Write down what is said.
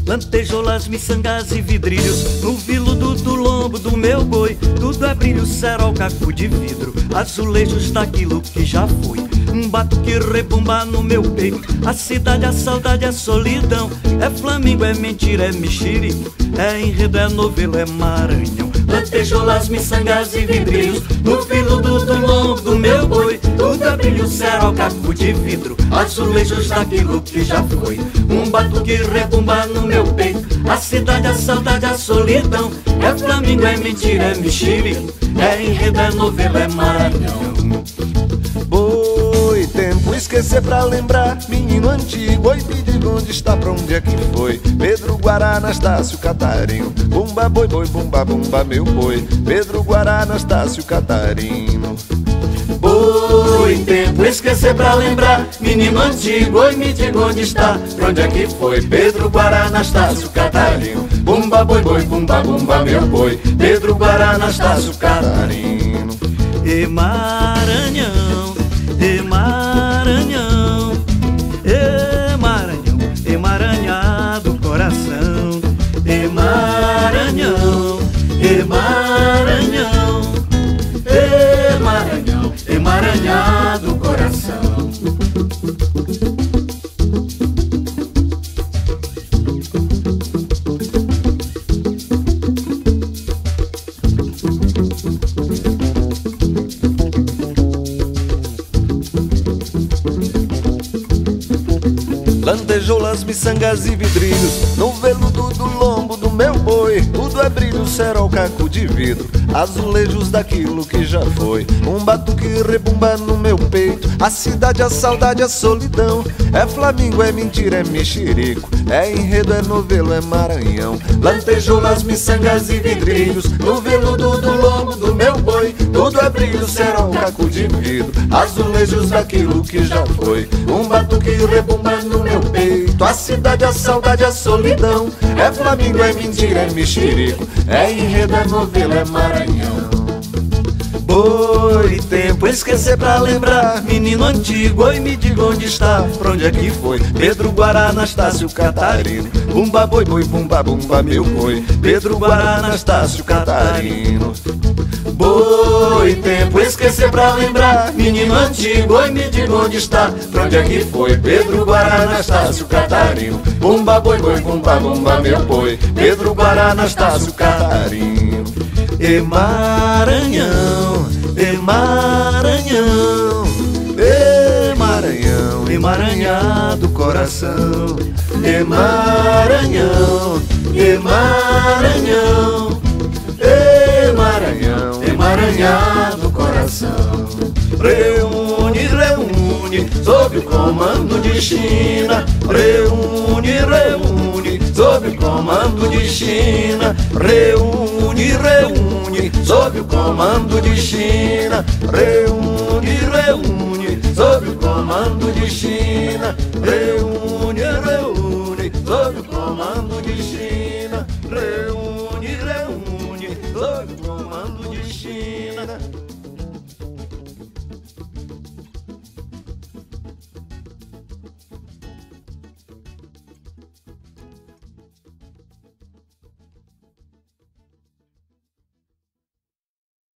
Lantejoulas, miçangas e vidrilhos no viludo do lombo do meu boi. Tudo é brilho, cerol, caco de vidro, azulejos daquilo que já foi. Um batuque rebumba no meu peito, a cidade, a saudade, a solidão. É Flamengo, é mentira, é mexerico, é enredo, é novela, é Maranhão. Lantejoulas, miçangas e vidrilhos no viludo do lombo do meu boi. Tudo é brilho, cerol, caco de vidro, azulejos daquilo que já foi. Um batuque rebumba no meu peito, a cidade, a saudade, a solidão. É Flamengo, é mentira, é mexerico, é enredo, é novela, é Maranhão. Boi, tempo esquecer pra lembrar, menino antigo. Oi, me diga onde está, pra onde é que foi? Pedro Guará, Anastácio, Catarino. Bumba, boi, boi, bumba, bumba, meu boi. Pedro Guará, Anastácio, Catarino. Boi, tempo esquecer pra lembrar, menino antigo. Oi, me diga onde está, pra onde é que foi? Pedro Guará, Anastácio, Catarino. Bumba, boi, boi, bumba, bumba, meu boi. Pedro Guará, Anastácio, Catarino. E Maranhão, e Maranhão, e Maranhão, emaranhado coração. E Maranhão, e Maranhão, e Maranhão, emaranhado coração. Lantejoulas, miçangas e vidrilhos no veludo do lombo do meu boi. Tudo é brilho, cerol, caco de vidro, azulejos daquilo que já foi. Um batuque rebumba no meu peito, a cidade, a saudade, a solidão. É Flamengo, é mentira, é mexerico, é enredo, é novelo, é Maranhão. Lantejoulas, miçangas e vidrilhos no veludo do lombo do meu boi. Tudo é brilho, cerol, caco de vidro, azulejos daquilo que já foi. Um batuque rebumba no meu peito, a cidade, a saudade, a solidão. É Flamengo, é mentira, é mexerico, é enredo, é novela, é Maranhão. Boi, tempo esquecer pra lembrar, menino antigo. Oi, me diga onde está, pra onde é que foi? Pedro Guará, Anastácio, Catarino. Bumba, boi, boi, bumba, bumba, meu boi. Pedro Guará, Anastácio, Catarino. Boi, tempo esquecer pra lembrar, menino antigo. Oi, me diga onde está, pra onde é que foi? Pedro Guará, Anastácio, Catarino. Bumba, boi, boi, bumba, bumba, meu boi. Pedro Guará, Anastácio, Catarino. E Maranhão, e Maranhão, e Maranhão, emaranhado coração. E Maranhão, e Maranhão, e Maranhão, emaranhado coração. Reúne, reúne, sob o comando de China. Reúne, reúne, sob o comando de China. Reúne, reúne, sob o comando de China. Reúne, reúne, sob o comando de China. Reúne, reúne, sob o comando de China. Reúne, reúne, sob o comando de China.